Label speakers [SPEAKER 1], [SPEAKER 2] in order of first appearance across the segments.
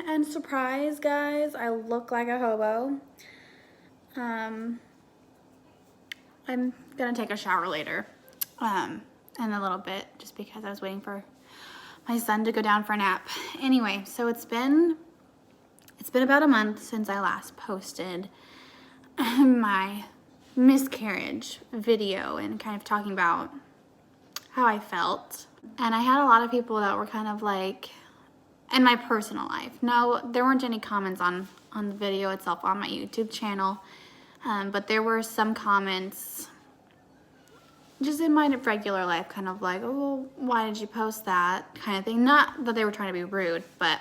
[SPEAKER 1] and surprise, guys, I look like a hobo. I'm gonna take a shower later in a little bit, just because I was waiting for my son to go down for a nap. Anyway, so it's been about a month since I last posted my miscarriage video and kind of talking about how I felt. And I had a lot of people that were kind of like, in my personal life. No, there weren't any comments on the video itself on my YouTube channel, but there were some comments just in my regular life, kind of like, oh, why did you post that kind of thing. Not that they were trying to be rude, but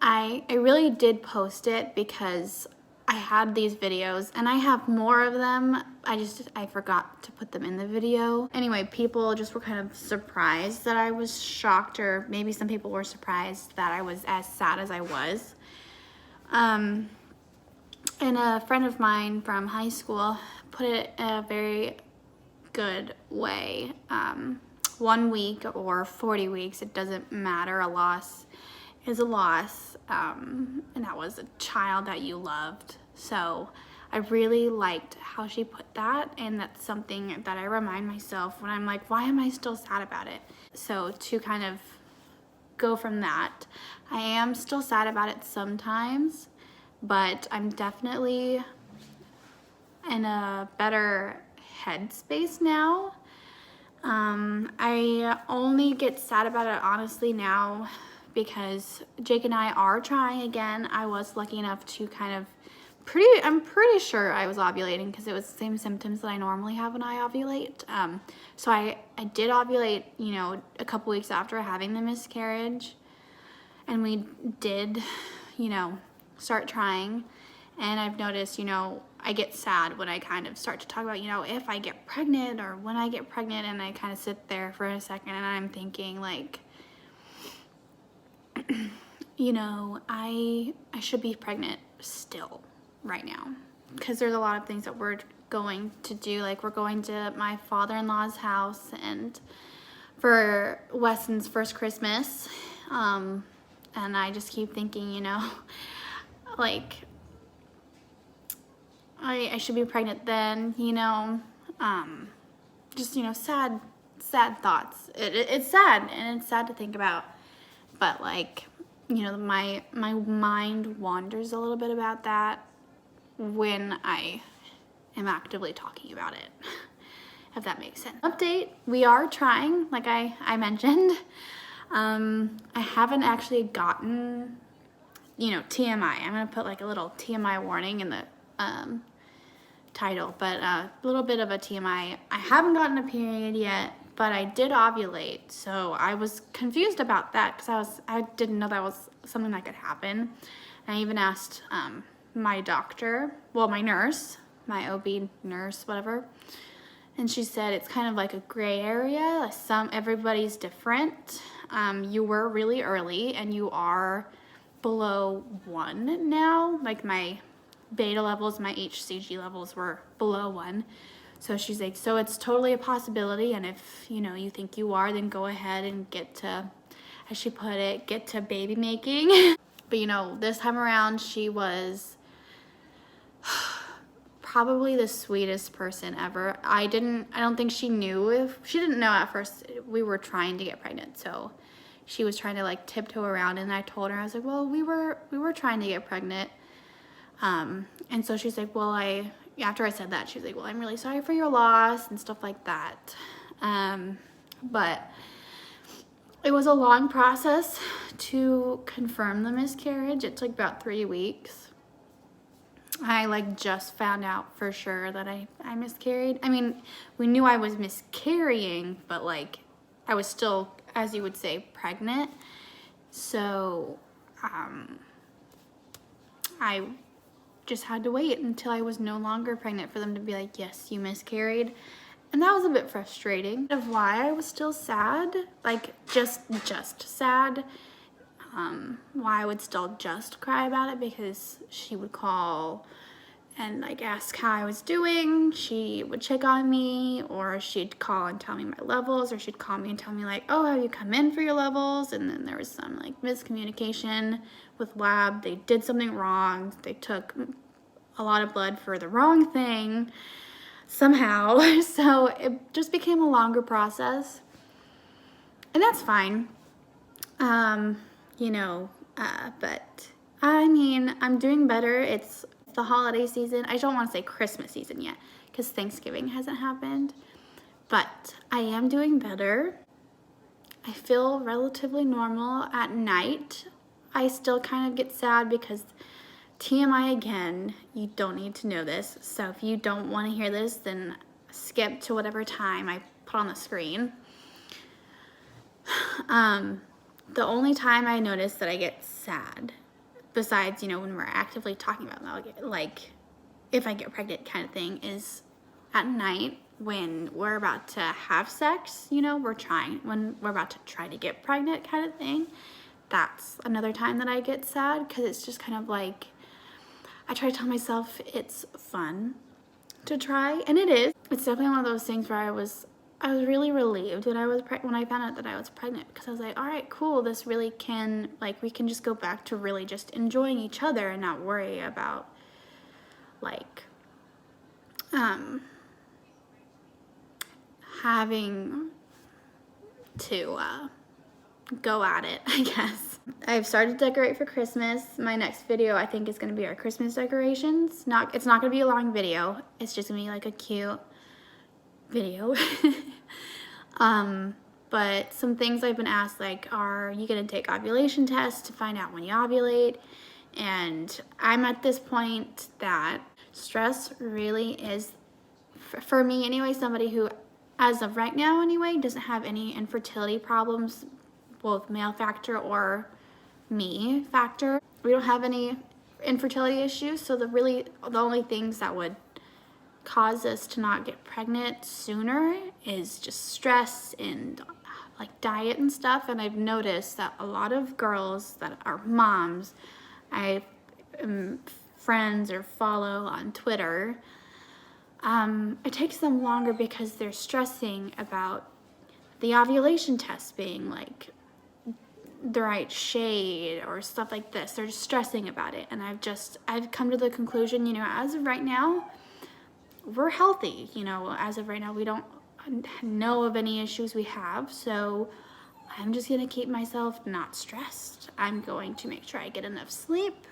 [SPEAKER 1] I really did post it because I had these videos and I have more of them. I forgot to put them in the video. Anyway, people just were kind of surprised that I was shocked, or maybe some people were surprised that I was as sad as I was. And a friend of mine from high school put it in a very good way. 1 week or 40 weeks, it doesn't matter. A loss is a loss, and that was a child that you loved. So I really liked how she put that, and that's something that I remind myself when I'm like, why am I still sad about it? So to kind of go from that, I am still sad about it sometimes, but I'm definitely in a better headspace now. I only get sad about it honestly now because Jake and I are trying again. I was lucky enough to kind of I'm pretty sure I was ovulating because it was the same symptoms that I normally have when I ovulate. So I did ovulate, you know, a couple weeks after having the miscarriage, and we did, you know, start trying. And I've noticed, you know, I get sad when I kind of start to talk about, you know, if I get pregnant or when I get pregnant, and I kind of sit there for a second and I'm thinking like, you know, I should be pregnant still right now, because there's a lot of things that we're going to do. Like, we're going to my father-in-law's house and for Weston's first Christmas, and I just keep thinking, you know, like I should be pregnant then, you know. Just, you know, sad thoughts. It's sad, and it's sad to think about, but like, you know, my mind wanders a little bit about that when I am actively talking about it, if that makes sense. Update, we are trying, like I mentioned. I haven't actually gotten, you know, TMI. I'm gonna put like a little TMI warning in the title, but a little bit of a TMI. I haven't gotten a period yet, but I did ovulate, so I was confused about that because I didn't know that was something that could happen. And I even asked my doctor, well, my nurse, my OB nurse, whatever, and she said it's kind of like a gray area. Everybody's different. You were really early, and you are below 1 now. Like, my beta levels, my HCG levels were below 1. So she's like, so it's totally a possibility, and if, you know, you think you are, then go ahead and get to, as she put it, get to baby making. But, you know, this time around, she was probably the sweetest person ever. I don't think she didn't know at first we were trying to get pregnant. So she was trying to like tiptoe around, and I told her, I was like, well, we were trying to get pregnant. And so she's like, well, after I said that, she's like, well, I'm really sorry for your loss and stuff like that. But it was a long process to confirm the miscarriage. It took about 3 weeks. I like just found out for sure that I miscarried. I mean, we knew I was miscarrying, but like I was still, as you would say, pregnant. So I just had to wait until I was no longer pregnant for them to be like, yes, you miscarried. And that was a bit frustrating. Of why I was still sad, like just sad. Why I would still just cry about it, because she would call and like ask how I was doing. She would check on me, or she'd call and tell me my levels, or she'd call me and tell me like, oh, have you come in for your levels? And then there was some like miscommunication with lab. They did something wrong. They took a lot of blood for the wrong thing somehow. So it just became a longer process, and that's fine. But I mean, I'm doing better. It's the holiday season. I don't want to say Christmas season yet because Thanksgiving hasn't happened, but I am doing better. I feel relatively normal at night. I still kind of get sad because TMI again, you don't need to know this. So if you don't want to hear this, then skip to whatever time I put on the screen. The only time I notice that I get sad, besides, when we're actively talking about that, like if I get pregnant kind of thing, is at night when we're about to have sex, when we're about to try to get pregnant kind of thing. That's another time that I get sad, because it's just kind of like, I try to tell myself it's fun to try, and it is. It's definitely one of those things where I was really relieved when I found out that I was pregnant, because I was like, all right, cool, this really can, like, we can just go back to really just enjoying each other and not worry about, like, having to go at it, I guess. I've started to decorate for Christmas. My next video, I think, is going to be our Christmas decorations. It's not going to be a long video. It's just going to be like a cute video. But some things I've been asked, like, are you going to take ovulation tests to find out when you ovulate? And I'm at this point that stress really is, for me anyway, somebody who, as of right now anyway, doesn't have any infertility problems, both male factor or me factor. We don't have any infertility issues, so the only things that would cause us to not get pregnant sooner is just stress and like diet and stuff. And I've noticed that a lot of girls that are moms, I friends or follow on Twitter, it takes them longer because they're stressing about the ovulation test being like the right shade or stuff like this. They're just stressing about it. And I've come to the conclusion, as of right now, we're healthy. As of right now, we don't know of any issues we have. So I'm just going to keep myself not stressed. I'm going to make sure I get enough sleep.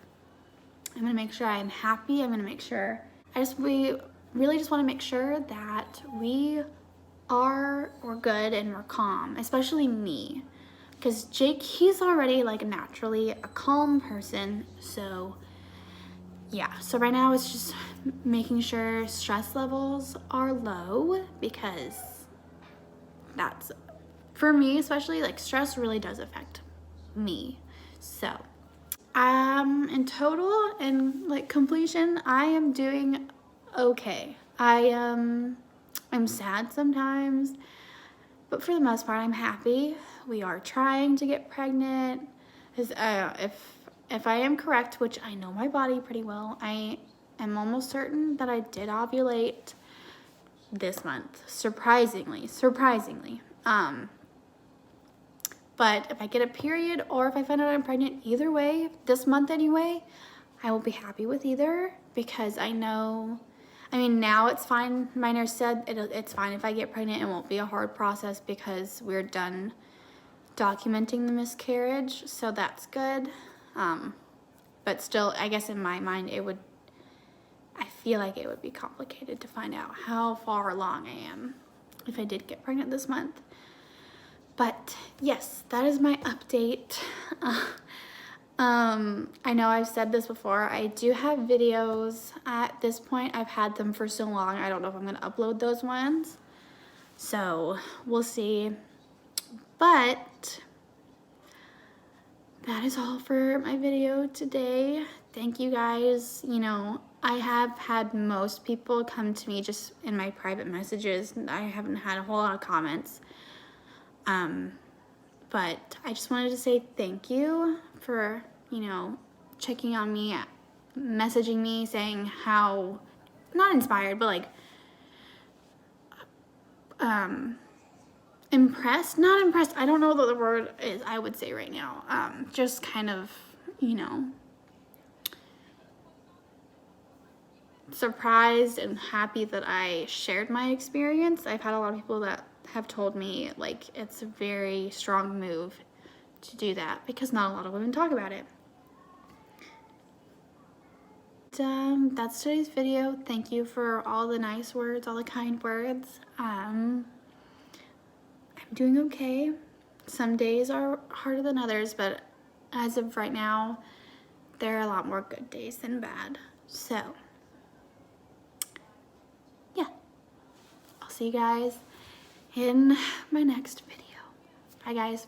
[SPEAKER 1] I'm going to make sure I'm happy. I'm going to make sure, we really just want to make sure that we're good and we're calm, especially me. Because Jake, he's already like naturally a calm person. So yeah, so right now it's just making sure stress levels are low, because that's, for me especially, like, stress really does affect me. So in total and like completion, I am doing okay. I'm sad sometimes, but for the most part, I'm happy. We are trying to get pregnant. If I am correct, which I know my body pretty well, I am almost certain that I did ovulate this month. Surprisingly. But if I get a period or if I find out I'm pregnant, either way, this month anyway, I will be happy with either, because I know, now it's fine. My nurse said it's fine if I get pregnant. It won't be a hard process because we're done documenting the miscarriage, so that's good. But still, I guess in my mind, I feel like it would be complicated to find out how far along I am if I did get pregnant this month. But yes, that is my update. I know I've said this before. I do have videos at this point. I've had them for so long. I don't know if I'm going to upload those ones. So we'll see. But that is all for my video today. Thank you guys. I have had most people come to me just in my private messages. I haven't had a whole lot of comments. But I just wanted to say thank you for, checking on me messaging me saying how, not inspired, but like, impressed, not impressed, I don't know what the word is I would say right now. Just kind of, you know, surprised and happy that I shared my experience. I've had a lot of people that have told me like it's a very strong move to do that because not a lot of women talk about it. That's today's video. Thank you for all the nice words, all the kind words. I'm doing okay. Some days are harder than others, but as of right now, there are a lot more good days than bad. So, yeah, I'll see you guys in my next video. Bye, guys.